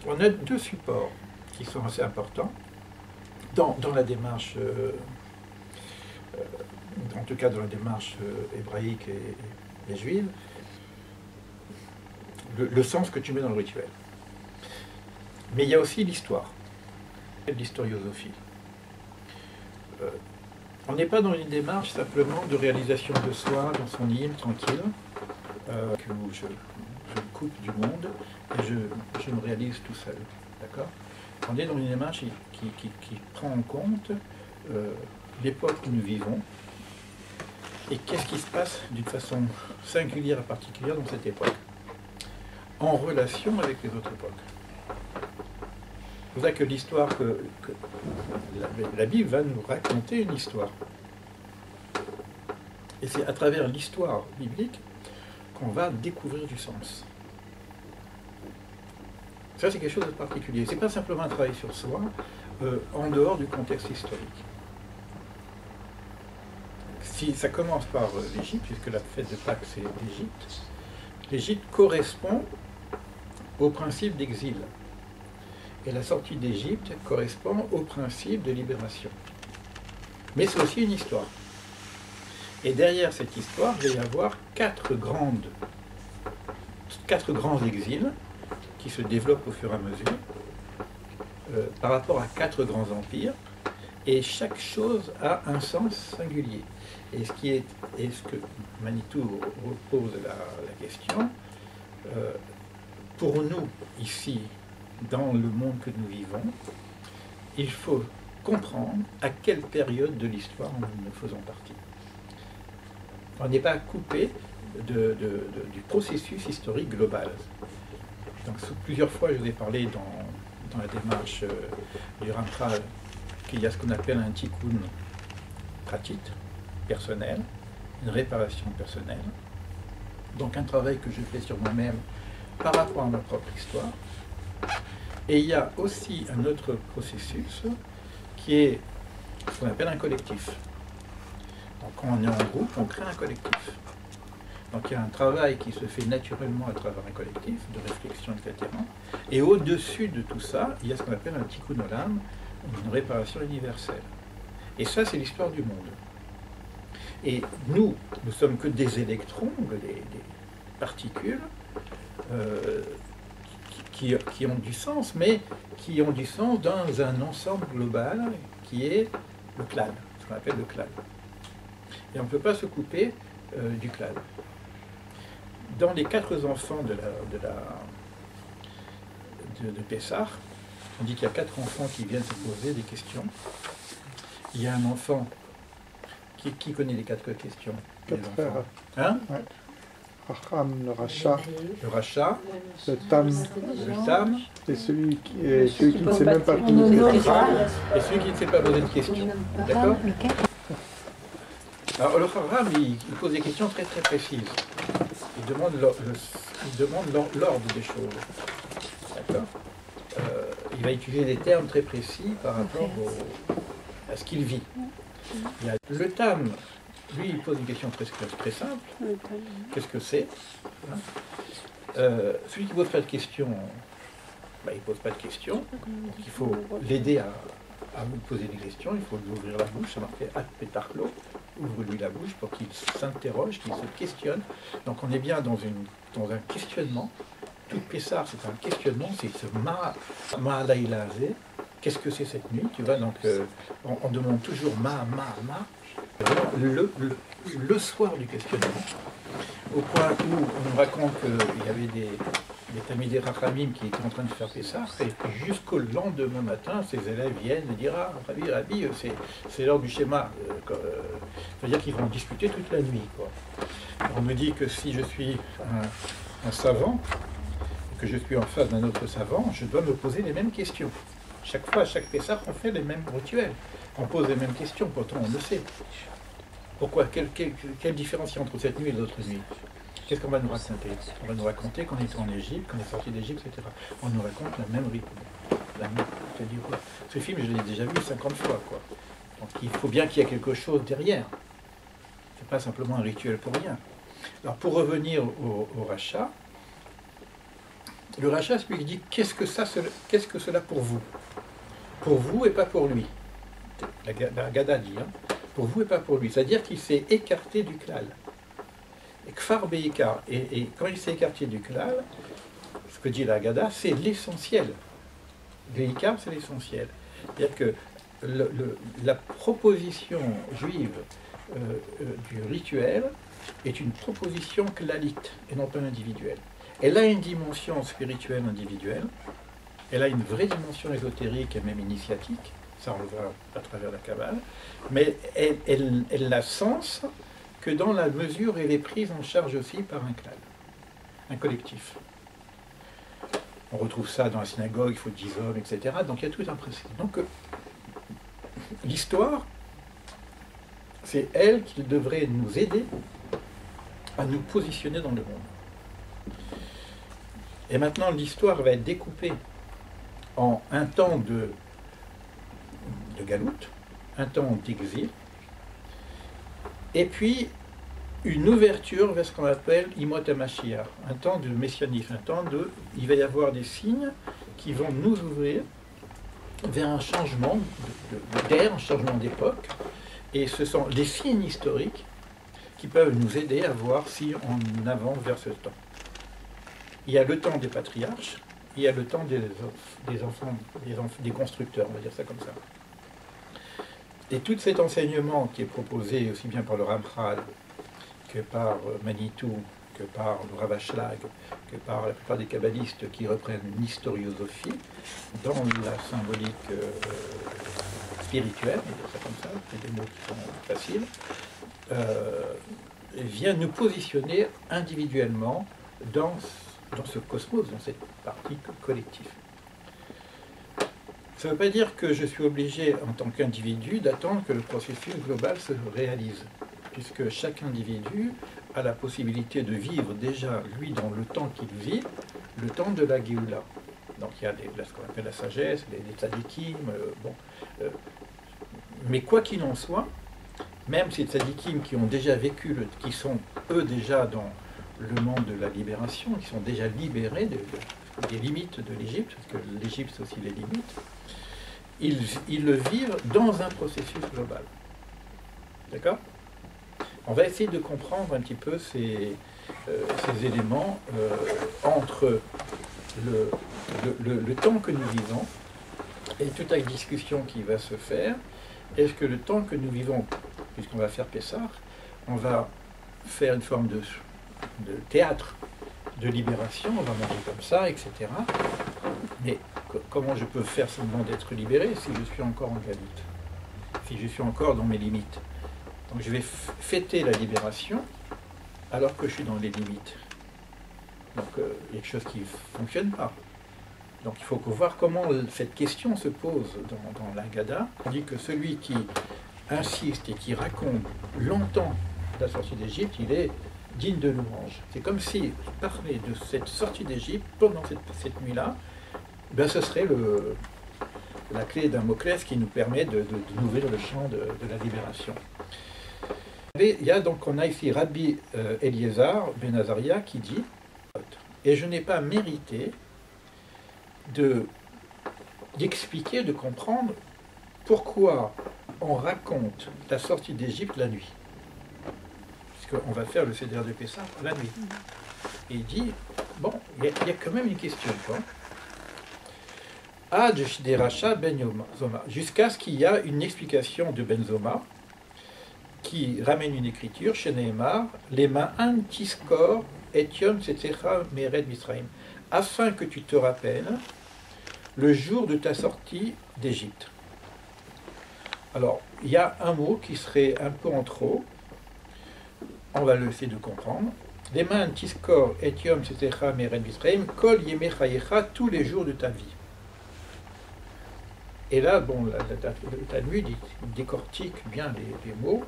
On a deux supports qui sont assez importants dans la démarche, en tout cas dans la démarche hébraïque et juive, le sens que tu mets dans le rituel. Mais il y a aussi l'histoire, l'historiosophie. On n'est pas dans une démarche simplement de réalisation de soi dans son île, tranquille, où je me coupe du monde et je me réalise tout seul. D'accord ? On est dans une démarche qui prend en compte l'époque où nous vivons et qu'est-ce qui se passe d'une façon singulière et particulière dans cette époque, en relation avec les autres époques. C'est pour ça que l'histoire, la Bible va nous raconter une histoire. Et c'est à travers l'histoire biblique qu'on va découvrir du sens. Ça, c'est quelque chose de particulier. Ce n'est pas simplement un travail sur soi, en dehors du contexte historique. Si ça commence par l'Égypte, puisque la fête de Pâques, c'est l'Égypte, l'Égypte correspond au principe d'exil. Et la sortie d'Égypte correspond au principe de libération. Mais c'est aussi une histoire. Et derrière cette histoire, il va y avoir quatre grands exils qui se développent au fur et à mesure par rapport à quatre grands empires. Et chaque chose a un sens singulier. Et ce que Manitou pose la question, pour nous, ici, dans le monde que nous vivons, il faut comprendre à quelle période de l'histoire nous faisons partie. On n'est pas coupé du processus historique global. Donc, plusieurs fois, je vous ai parlé dans la démarche du Ramchal qu'il y a ce qu'on appelle un tikkun pratit, personnel, une réparation personnelle. Donc, un travail que je fais sur moi-même par rapport à ma propre histoire. Et il y a aussi un autre processus qui est ce qu'on appelle un collectif. Donc quand on est en groupe, on crée un collectif. Donc il y a un travail qui se fait naturellement à travers un collectif, de réflexion, etc. Et au-dessus de tout ça, il y a ce qu'on appelle un tikkun olam, une réparation universelle. Et ça, c'est l'histoire du monde. Et nous sommes que des électrons, des particules, qui ont du sens, mais qui ont du sens dans un ensemble global qui est le clan, ce qu'on appelle le clan. Et on ne peut pas se couper du clan. Dans les quatre enfants de Pessah, on dit qu'il y a quatre enfants qui viennent se poser des questions. Il y a un enfant qui connaît les quatre questions. Quatre frères. Hein? Ouais. Racham, le rachat, le tam, et celui qui ne sait même pas poser de question. Et celui qui ne sait pas poser de questions. D'accord? Alors le Chacham, il pose des questions très très précises. Il demande l'ordre des choses. D'accord? Il va utiliser des termes très précis par rapport à ce qu'il vit. Il y a le tam. Lui, il pose une question très simple. Qu'est-ce que c'est? Celui qui ne pose pas de questions, il ne pose pas de questions. Donc il faut l'aider à vous poser des questions. Il faut lui ouvrir la bouche. Ça marqué at petarlo. Ouvre-lui la bouche pour qu'il s'interroge, qu'il se questionne. Donc on est bien dans un questionnement. Tout Pessah, c'est un questionnement. C'est ce ma'alaïlazé. Qu'est-ce que c'est cette nuit? Tu vois, donc on demande toujours ma. Le soir du questionnement, au point où on nous raconte qu'il y avait des Talmidei Chachamim qui étaient en train de faire Pessah, et jusqu'au lendemain matin, ces élèves viennent et disent « Ah, Rabbi, c'est l'heure du schéma ». C'est-à-dire qu'ils vont discuter toute la nuit, quoi. On me dit que si je suis un savant, et que je suis en face d'un autre savant, je dois me poser les mêmes questions. Chaque fois, à chaque Pessah, on fait les mêmes rituels. On pose les mêmes questions, pourtant on le sait. Pourquoi? Quelle différence il y a entre cette nuit et l'autre nuit? Qu'est-ce qu'on va nous raconter? On va nous raconter qu'on est en Égypte, qu'on est sorti d'Égypte, etc. On nous raconte la même rythme. C'est-à-dire quoi? Ce film, je l'ai déjà vu 50 fois, quoi. Donc il faut bien qu'il y ait quelque chose derrière. C'est pas simplement un rituel pour rien. Alors pour revenir au rachat, Le Racha lui dit qu'est-ce que cela pour vous? Pour vous et pas pour lui. La Gada dit, hein, pour vous et pas pour lui. C'est-à-dire qu'il s'est écarté du klal. Et Kfar Beikar. Et quand il s'est écarté du klal, ce que dit la Gada, c'est l'essentiel. Beikar, c'est l'essentiel. C'est-à-dire que la proposition juive du rituel est une proposition klalite et non pas individuelle. Elle a une dimension spirituelle individuelle, elle a une vraie dimension ésotérique et même initiatique, ça on le voit à travers la Kabbale, mais elle n'a sens que dans la mesure où elle est prise en charge aussi par un klal, un collectif. On retrouve ça dans la synagogue, il faut 10 hommes, etc. Donc il y a tout un principe. Donc l'histoire, c'est elle qui devrait nous aider à nous positionner dans le monde. Et maintenant, l'histoire va être découpée en un temps de galoute, un temps d'exil, et puis une ouverture vers ce qu'on appelle Imot HaMashiach, un temps de messianisme, un temps de... Il va y avoir des signes qui vont nous ouvrir vers un changement d'ère, un changement d'époque, et ce sont les signes historiques qui peuvent nous aider à voir si on avance vers ce temps. Il y a le temps des patriarches, il y a le temps des constructeurs, on va dire ça comme ça. Et tout cet enseignement qui est proposé aussi bien par le Ramchal que par Manitou, que par le Rav Ashlag, que par la plupart des kabbalistes qui reprennent une historiosophie dans la symbolique spirituelle, on va dire ça comme ça, c'est des mots qui sont faciles, vient nous positionner individuellement dans ce cosmos, dans cette partie collective. Ça ne veut pas dire que je suis obligé, en tant qu'individu, d'attendre que le processus global se réalise, puisque chaque individu a la possibilité de vivre déjà, lui, dans le temps qu'il vit, le temps de la Géoula. Donc il y a ce qu'on appelle la sagesse, les tzadikim, mais quoi qu'il en soit, même ces tzadikim qui ont déjà vécu, qui sont eux déjà dans le monde de la libération, qui sont déjà libérés des limites de l'Égypte, parce que l'Égypte c'est aussi les limites, ils le vivent dans un processus global. D'accord? On va essayer de comprendre un petit peu ces éléments entre le temps que nous vivons et toute la discussion qui va se faire. Est-ce que le temps que nous vivons, puisqu'on va faire Pessah, on va faire une forme de théâtre de libération, on va manger comme ça, etc. Mais comment je peux faire semblant d'être libéré si je suis encore en galoute, si je suis encore dans mes limites? Donc je vais fêter la libération alors que je suis dans les limites. Donc il y a quelque chose qui ne fonctionne pas. Donc il faut voir comment cette question se pose dans l'Agada. On dit que celui qui insiste et qui raconte longtemps la sortie d'Égypte, il est digne de louange. C'est comme si parler de cette sortie d'Égypte pendant cette nuit-là, ben ce serait la clé d'un Damoclès qui nous permet d'ouvrir le champ de la libération. On a ici Rabbi Eliezer Ben Azaria qui dit « Et je n'ai pas mérité d'expliquer, de comprendre pourquoi on raconte la sortie d'Égypte la nuit. » Puisqu'on va faire le Seder de Pessah la nuit. Et il dit « Bon, il y a quand même une question, quoi. » Ad Shderasha Ben Zoma, jusqu'à ce qu'il y a une explication de Ben Zoma qui ramène une écriture chez Nehemar, les Ma'an Tiskor et Yom Tzetzecha Mered Misraim, afin que tu te rappelles le jour de ta sortie d'Égypte. Alors, il y a un mot qui serait un peu en trop, on va essayer de comprendre. Les Ma'an Tiskor et Yom Tzetzecha Mered Misraim, Kol Yemei Chayecha, tous les jours de ta vie. Et là, bon, le Talmud décortique bien les mots,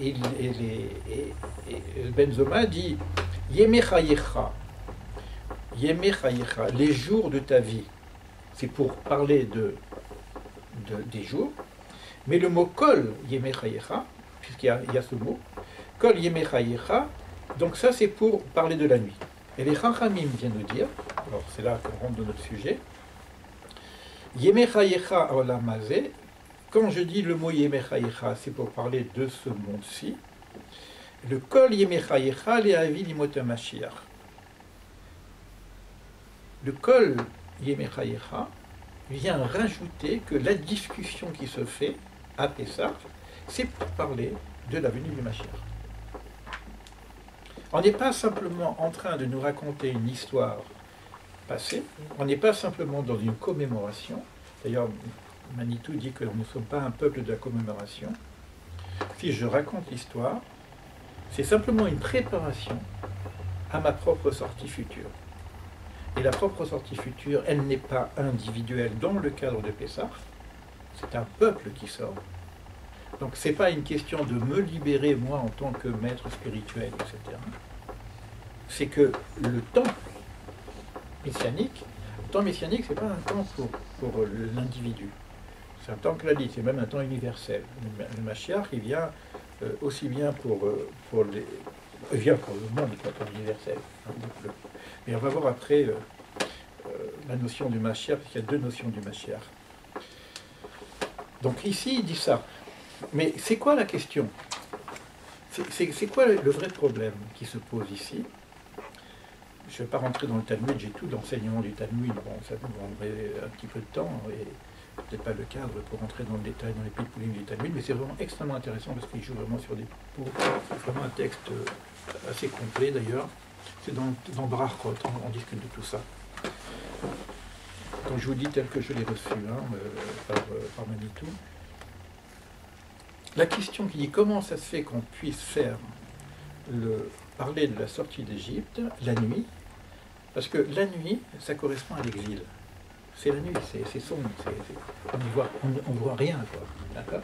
et Ben Zoma dit Yemei Chayecha, les jours de ta vie. C'est pour parler des jours, mais le mot Kol Yemei Chayecha, puisqu'il y a ce mot, Kol Yemei Chayecha, donc ça c'est pour parler de la nuit. Et les Chachamim viennent nous dire, alors c'est là qu'on rentre dans notre sujet, Yemechayecha olam hazeh, quand je dis le mot Yemechayecha, c'est pour parler de ce monde-ci. Le Kol Yemechayecha le'avi limot Mashiach. Le Kol Yemechayecha vient rajouter que la discussion qui se fait à Pessah, c'est pour parler de la venue du Mashiach. On n'est pas simplement en train de nous raconter une histoire passée, on n'est pas simplement dans une commémoration. D'ailleurs, Manitou dit que nous ne sommes pas un peuple de la commémoration. Si je raconte l'histoire, c'est simplement une préparation à ma propre sortie future. Et la propre sortie future, elle n'est pas individuelle dans le cadre de Pessah, c'est un peuple qui sort. Donc ce n'est pas une question de me libérer, moi, en tant que maître spirituel, etc. C'est que le temps messianique, ce n'est pas un temps pour l'individu. C'est un temps clanique, c'est même un temps universel. Le Mashiach, il vient aussi bien pour le monde, pas pour l'universel. Mais on va voir après la notion du Mashiach, parce qu'il y a deux notions du Mashiach. Donc ici, il dit ça. Mais c'est quoi la question? C'est quoi le vrai problème qui se pose ici? Je ne vais pas rentrer dans le Talmud, j'ai tout l'enseignement du Talmud, bon, ça nous prendrait un petit peu de temps, et peut-être pas le cadre pour rentrer dans le détail, dans les pitbulling du Talmud, mais c'est vraiment extrêmement intéressant parce qu'il joue vraiment sur des pots. C'est vraiment un texte assez complet d'ailleurs. C'est dans Brachot, on discute de tout ça. Donc je vous dis tel que je l'ai reçu par Manitou. La question qui dit comment ça se fait qu'on puisse parler de la sortie d'Égypte la nuit, parce que la nuit, ça correspond à l'exil. C'est la nuit, c'est sombre, on ne voit rien, quoi, d'accord?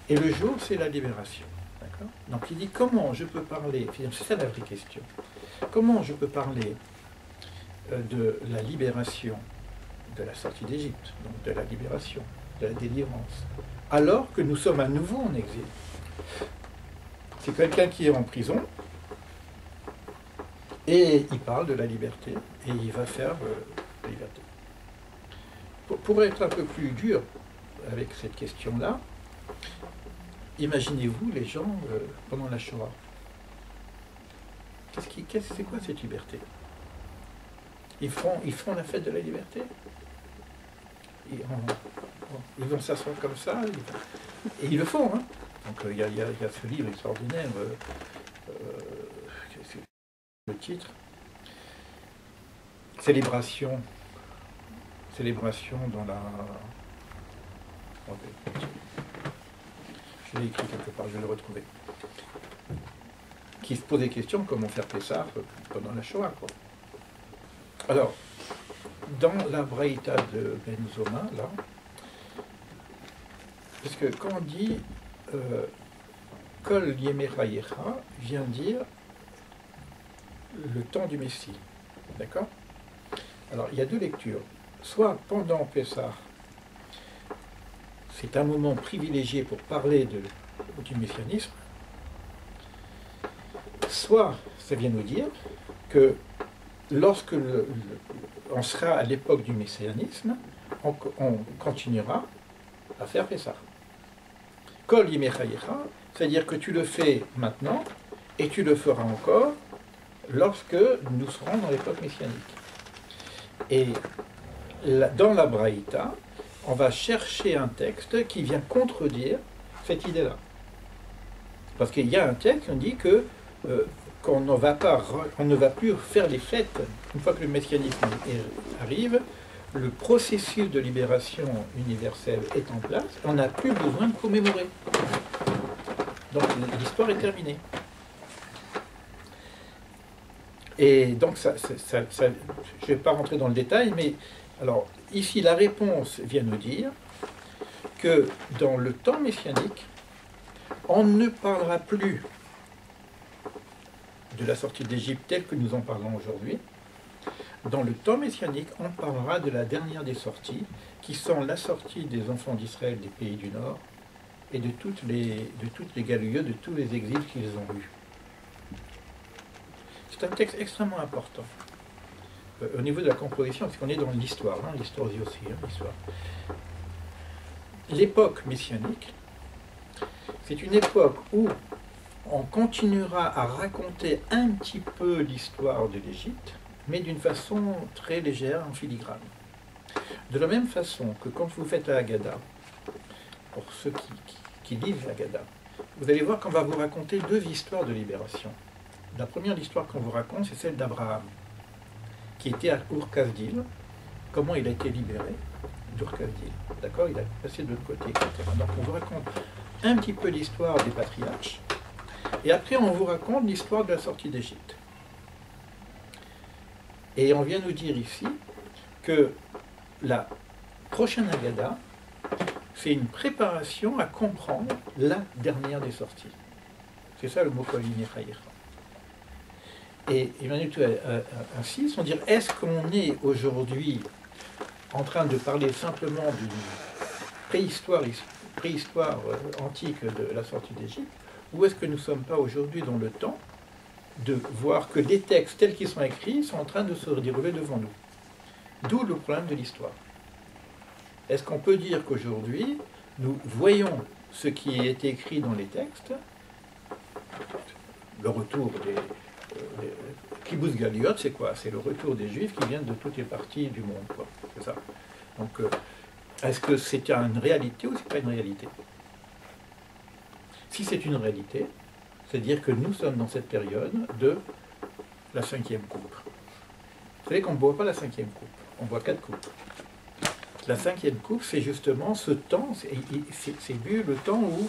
Et le jour, c'est la libération, d'accord? Donc il dit comment je peux parler, c'est ça la vraie question, comment je peux parler de la libération, de la sortie d'Égypte, donc de la libération, de la délivrance, alors que nous sommes à nouveau en exil. C'est quelqu'un qui est en prison, et il parle de la liberté, et il va faire la liberté. Pour être un peu plus dur avec cette question-là, imaginez-vous les gens pendant la Shoah. C'est quoi cette liberté? Ils font la fête de la liberté? Ils vont s'asseoir comme ça, et ils le font. Hein. Donc il y a ce livre extraordinaire, le titre, Célébration dans la... Je l'ai écrit quelque part, je vais le retrouver. Qui se pose des questions, comment faire Pessah pendant la Shoah, quoi. Alors, dans la Braïta de Ben Zoma, là, parce que quand on dit Kol Yemechayecha, vient dire le temps du Messie, d'accord? Alors, il y a deux lectures. Soit pendant Pessah, c'est un moment privilégié pour parler du messianisme, soit ça vient nous dire que lorsque on sera à l'époque du messianisme, on continuera à faire Pessah. Kol Yemechayecha, c'est-à-dire que tu le fais maintenant et tu le feras encore lorsque nous serons dans l'époque messianique. Et dans la Braïta, on va chercher un texte qui vient contredire cette idée-là. Parce qu'il y a un texte qui dit que qu'on ne va plus faire les fêtes. Une fois que le messianisme arrive, le processus de libération universelle est en place, on n'a plus besoin de commémorer. Donc l'histoire est terminée. Et donc, je ne vais pas rentrer dans le détail, mais alors ici, la réponse vient nous dire que dans le temps messianique, on ne parlera plus de la sortie d'Égypte telle que nous en parlons aujourd'hui. Dans le temps messianique, on parlera de la dernière des sorties, qui sont la sortie des enfants d'Israël des pays du Nord et de toutes les galuyeux, de tous les exils qu'ils ont eus. c'est un texte extrêmement important au niveau de la composition, parce qu'on est dans l'histoire, hein, l'histoire aussi, hein, l'histoire. L'époque messianique, c'est une époque où on continuera à raconter un petit peu l'histoire de l'Égypte, mais d'une façon très légère, en filigrane. De la même façon que quand vous faites la Haggadah, pour ceux qui lisent la Haggadah, vous allez voir qu'on va vous raconter deux histoires de libération. La première histoire qu'on vous raconte, c'est celle d'Abraham, qui était à Ur-Kasdil, comment il a été libéré d'Ur-Kasdil. D'accord? Il a passé de l'autre côté, etc. Donc on vous raconte un petit peu l'histoire des patriarches, et après on vous raconte l'histoire de la sortie d'Égypte. Et on vient nous dire ici que la prochaine Haggadah, c'est une préparation à comprendre la dernière des sorties. C'est ça le mot Kolini Chayecha. Et Emmanuel insiste, on dit, est-ce qu'on est aujourd'hui en train de parler simplement d'une préhistoire antique de la sortie d'Égypte, ou est-ce que nous ne sommes pas aujourd'hui dans le temps de voir que les textes tels qu'ils sont écrits sont en train de se dérouler devant nous? D'où le problème de l'histoire. Est-ce qu'on peut dire qu'aujourd'hui, nous voyons ce qui est écrit dans les textes, le retour des Kibbutz Galiot, c'est quoi? C'est le retour des Juifs qui viennent de toutes les parties du monde, quoi. C'est ça. Donc, est-ce que c'est une réalité ou c'est pas une réalité? Si c'est une réalité, c'est-à-dire que nous sommes dans cette période de la 5e coupe. Vous savez qu'on ne boit pas la 5e coupe, on boit 4 coupes. La 5e coupe, c'est justement ce temps, c'est bu le temps où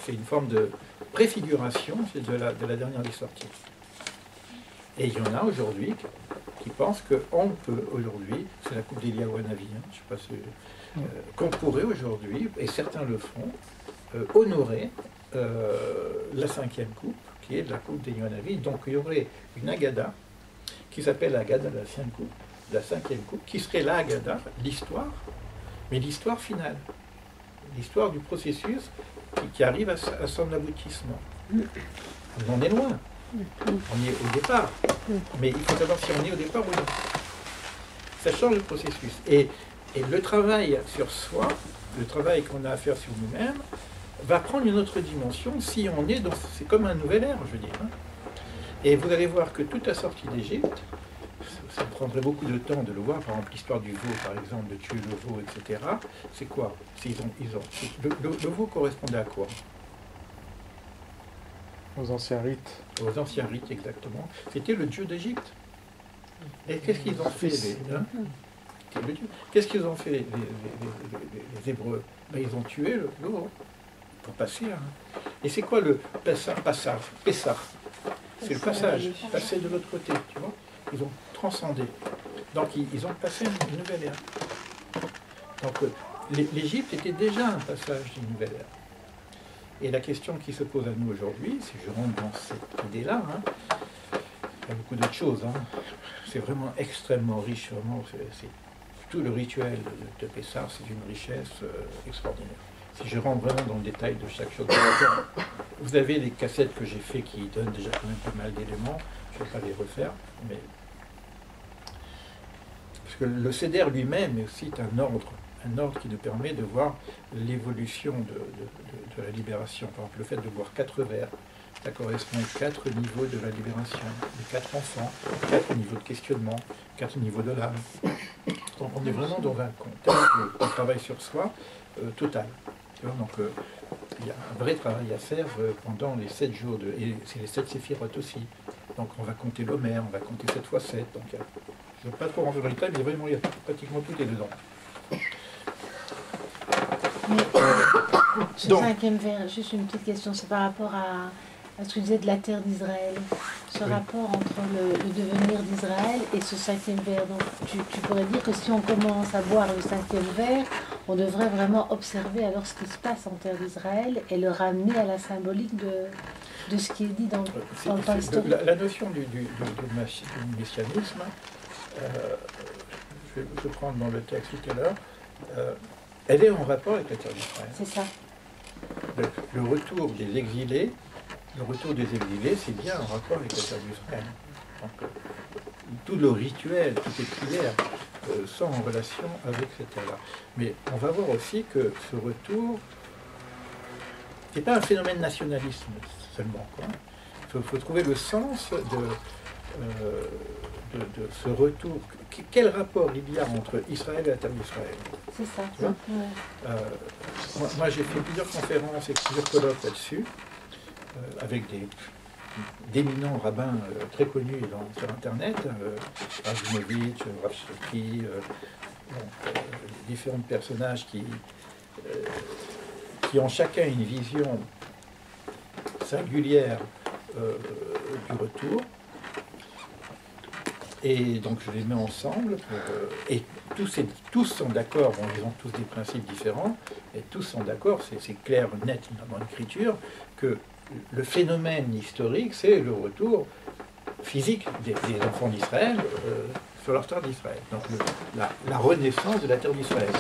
c'est une forme de préfiguration de la dernière des sorties. Et il y en a aujourd'hui qui pensent qu'on peut aujourd'hui, c'est la coupe d'Eliyahu Hanavi, hein, je ne sais pas qu'on pourrait aujourd'hui, et certains le font, honorer la 5e coupe, qui est la coupe d'Eliyahu Hanavi. Donc il y aurait une Haggadah qui s'appelle la Haggadah de la 5e coupe, qui serait la Haggadah, l'histoire, mais l'histoire finale, l'histoire du processus qui arrive à son aboutissement. On en est loin. On est au départ, mais il faut savoir si on est au départ ou non. Ça change le processus. Et le travail sur soi, le travail qu'on a à faire sur nous-mêmes, va prendre une autre dimension si on est dans... C'est comme un nouvel ère, je veux dire. Hein. Et vous allez voir que toute la sortie d'Égypte, ça prendrait beaucoup de temps de le voir, par exemple l'histoire du veau, par exemple, de tuer le veau, etc. C'est quoi? Le veau correspondait à quoi? Aux anciens rites. Aux anciens rites, exactement. C'était le dieu d'Égypte. Et qu'est-ce qu'ils ont fait Qu'est-ce qu'ils ont fait les Hébreux? Ben, ils ont tué le veau pour passer. Hein. Et c'est quoi le Pessah? C'est le passage, passer de l'autre côté, tu vois. Ils ont transcendé. Donc ils ont passé une nouvelle ère. Donc l'Égypte était déjà un passage d'une nouvelle ère. Et la question qui se pose à nous aujourd'hui, si je rentre dans cette idée-là, hein, il y a beaucoup d'autres choses. Hein. C'est vraiment extrêmement riche, vraiment. Tout le rituel de Pessah, c'est d'une richesse extraordinaire. Si je rentre vraiment dans le détail de chaque chose, vous avez les cassettes que j'ai fait qui donnent déjà quand même pas mal d'éléments. Je ne vais pas les refaire, mais parce que le Seder lui-même est aussi un ordre qui nous permet de voir l'évolution de la libération. Par exemple, le fait de boire 4 verres, ça correspond à 4 niveaux de la libération, les 4 enfants, 4 niveaux de questionnement, 4 niveaux de l'âme. Donc on est vraiment dans un contexte de travail sur soi total. Donc il y a un vrai travail à faire pendant les 7 jours, et c'est les 7 séphirotes aussi. Donc on va compter l'Homère, on va compter 7 x 7. Donc je ne vais pas trop rentrer dans les détails, mais vraiment il y a pratiquement tout est dedans. Mais ce 5e vers, juste une petite question, c'est par rapport à ce que tu disais de la terre d'Israël, ce rapport entre le devenir d'Israël et ce 5e vers. Donc tu pourrais dire que si on commence à boire le 5e vers, on devrait vraiment observer alors ce qui se passe en terre d'Israël et le ramener à la symbolique de ce qui est dit dans le temps historique. La notion du messianisme, je vais prendre dans le texte tout à l'heure, elle est en rapport avec la terre d'Israël. C'est ça. Le retour des exilés, c'est bien en rapport avec la terre d'Israël. tant que tout le rituel, toutes les prières sont en relation avec cette terre-là. Mais on va voir aussi que ce retour, c'est pas un phénomène nationaliste seulement, quoi. Il faut trouver le sens de ce retour. Quel rapport il y a entre Israël et la terre d'Israël? C'est ça. Moi j'ai fait plusieurs conférences et plusieurs colloques là-dessus, avec d'éminents rabbins très connus sur Internet, Rabinovitch, Rav Shloki, différents personnages qui ont chacun une vision singulière du retour. Et donc je les mets ensemble, et tous sont d'accord, bon, ils ont tous des principes différents, et tous sont d'accord, c'est clair, net dans l'écriture, que le phénomène historique, c'est le retour physique des enfants d'Israël sur leur terre d'Israël. Donc la renaissance de la terre d'Israël.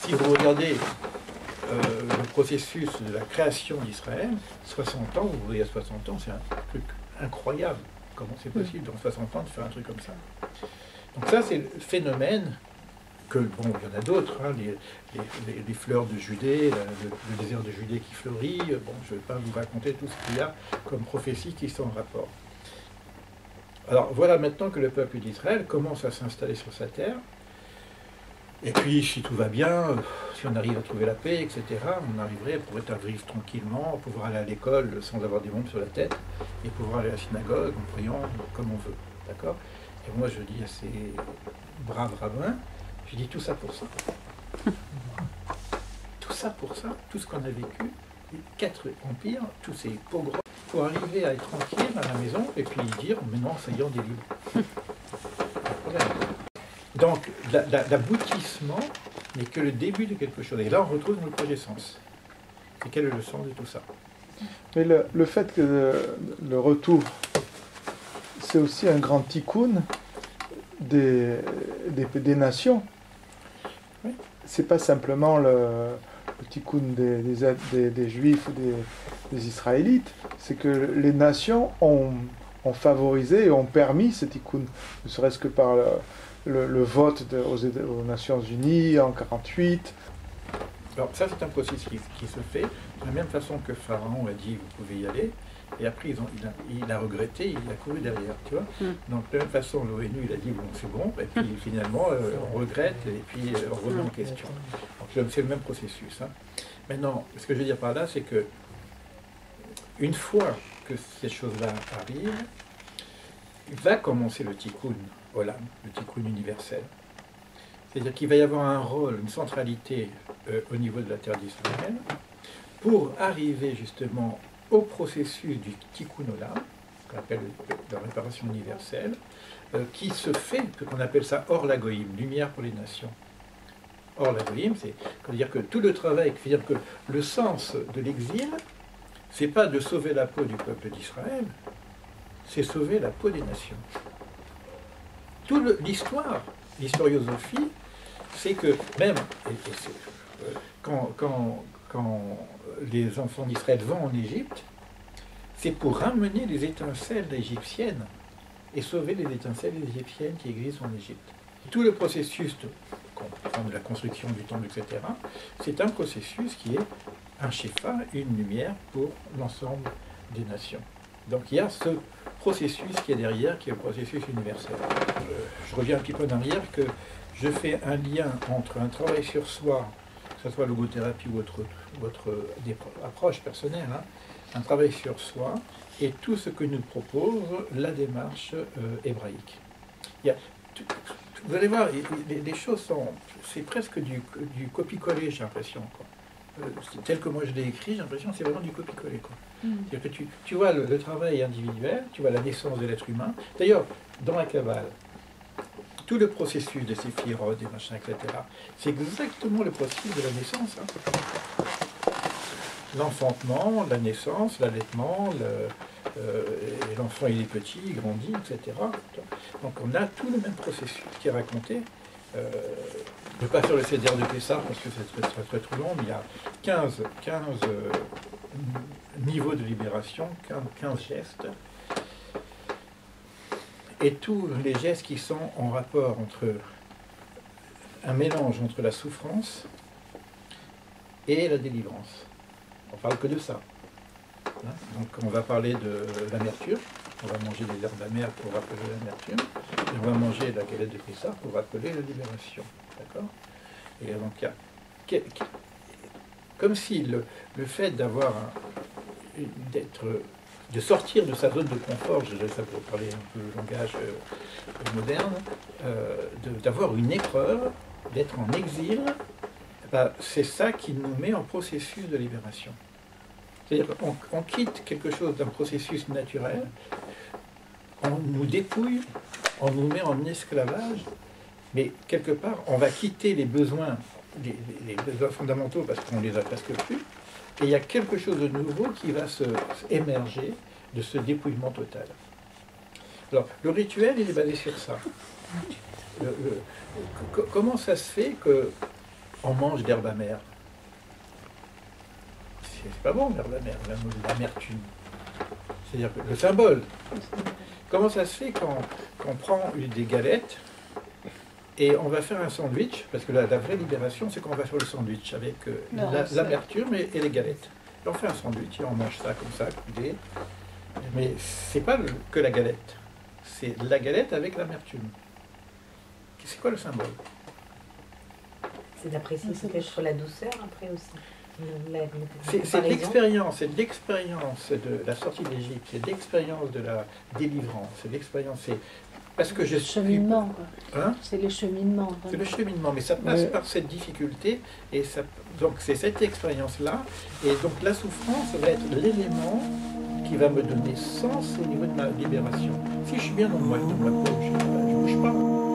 Si vous regardez le processus de la création d'Israël, 60 ans, vous voyez à 60 ans, c'est un truc incroyable. Comment c'est possible dans 60 ans de faire un truc comme ça? Donc ça, c'est le phénomène que, bon, il y en a d'autres, hein, les fleurs de Judée, le désert de Judée qui fleurit. Bon, je ne vais pas vous raconter tout ce qu'il y a comme prophéties qui sont en rapport. Alors voilà maintenant que le peuple d'Israël commence à s'installer sur sa terre. Et puis, si tout va bien, si on arrive à trouver la paix, etc., on arriverait à pouvoir vivre tranquillement, pouvoir aller à l'école sans avoir des bombes sur la tête, et pouvoir aller à la synagogue en priant comme on veut. D'accord? Et moi, je dis à ces braves rabbins, je dis tout ça pour ça. Tout ça pour ça, tout ce qu'on a vécu, les 4 empires, tous ces pogroms, pour arriver à être tranquille à la maison, et puis dire, maintenant, ça y est, on est libre. Pas de problème. Donc, l'aboutissement n'est que le début de quelque chose. Et là, on retrouve le projet sens. Et quel est le sens de tout ça? Mais le fait que le retour, c'est aussi un grand tikkun des nations. Oui. C'est pas simplement le tikkun des Juifs ou des Israélites. C'est que les nations ont favorisé et ont permis ce tikkun, ne serait-ce que par le vote aux Nations Unies en 1948. Alors ça, c'est un processus qui se fait de la même façon que Pharaon a dit vous pouvez y aller, et après il a regretté, il a couru derrière, tu vois. Donc de la même façon, l'ONU il a dit bon c'est bon, et puis finalement on regrette et puis on remet en question. Donc c'est le même processus. Hein. Maintenant, ce que je veux dire par là, c'est que une fois que ces choses-là arrivent, va commencer le tikkun olam, le tikkun universel. C'est-à-dire qu'il va y avoir un rôle, une centralité au niveau de la terre d'Israël pour arriver justement au processus du tikkun olam, qu'on appelle la réparation universelle, qui se fait, qu'on appelle ça or la goïm, lumière pour les nations. Or la goïm, c'est-à-dire que tout le travail, c'est-à-dire que le sens de l'exil, c'est pas de sauver la peau du peuple d'Israël, c'est sauver la peau des nations. Toute l'historiosophie, c'est que même quand les enfants d'Israël vont en Égypte, c'est pour ramener les étincelles égyptiennes et sauver les étincelles égyptiennes qui existent en Égypte. Tout le processus de la construction du temple, etc., c'est un processus qui est un shefa, une lumière pour l'ensemble des nations. Donc il y a ce processus qui est derrière, qui est le processus universel. Je reviens un petit peu en arrière, que je fais un lien entre un travail sur soi, que ce soit logothérapie ou autre approche personnelle, hein, un travail sur soi, et tout ce que nous propose la démarche hébraïque. Vous allez voir, les choses sont... C'est presque du copie-coller, j'ai l'impression. Tel que moi je l'ai écrit, j'ai l'impression que c'est vraiment du copie-coller. C'est-à-dire que tu vois le travail individuel, tu vois la naissance de l'être humain. D'ailleurs, dans la Kabbale, tout le processus de séphirot, des machins, etc., c'est exactement le processus de la naissance. Hein. L'enfantement, la naissance, l'allaitement, l'enfant il est petit, il grandit, etc. Donc on a tout le même processus qui est raconté. Je ne vais pas faire le CDR de Pessah parce que c'est très trop long, mais il y a 15 niveaux de libération, 15 gestes. et tous les gestes qui sont en rapport entre un mélange entre la souffrance et la délivrance. On parle que de ça. Hein? Donc on va parler de l'amertume, on va manger des herbes amères pour rappeler l'amertume, et on va manger la galette de Pessah pour rappeler la libération. D'accord? Et donc il y a comme si le fait d'avoir de sortir de sa zone de confort, je dirais ça pour parler un peu le langage moderne, d'avoir une épreuve, d'être en exil, c'est ça qui nous met en processus de libération. C'est-à-dire qu'on quitte quelque chose d'un processus naturel, on nous dépouille, on nous met en esclavage, mais quelque part, on va quitter les besoins, les besoins fondamentaux parce qu'on les a presque plus, et il y a quelque chose de nouveau qui va émerger de ce dépouillement total. Alors, le rituel, il est basé sur ça. Comment ça se fait qu'on mange d'herbe amère? C'est pas bon, l'herbe amère, l'amertume. C'est-à-dire que le symbole. Comment ça se fait qu'on prend des galettes et on va faire un sandwich, parce que la vraie libération, c'est qu'on va faire le sandwich avec l'amertume et les galettes. Et on fait un sandwich et on mange ça comme ça, coudé. Mais c'est pas que la galette. C'est la galette avec l'amertume. C'est quoi le symbole? C'est d'apprécier peut-être la douceur après aussi. C'est l'expérience, de la sortie d'Égypte, c'est l'expérience de la délivrance, c'est l'expérience, parce que je suis... cheminement, quoi. Hein? C'est le cheminement. C'est le cheminement, mais ça passe par cette difficulté, et ça, donc c'est cette expérience-là, et donc la souffrance va être l'élément qui va me donner sens au niveau de ma libération. Si je suis bien dans ma peau, je ne bouge pas.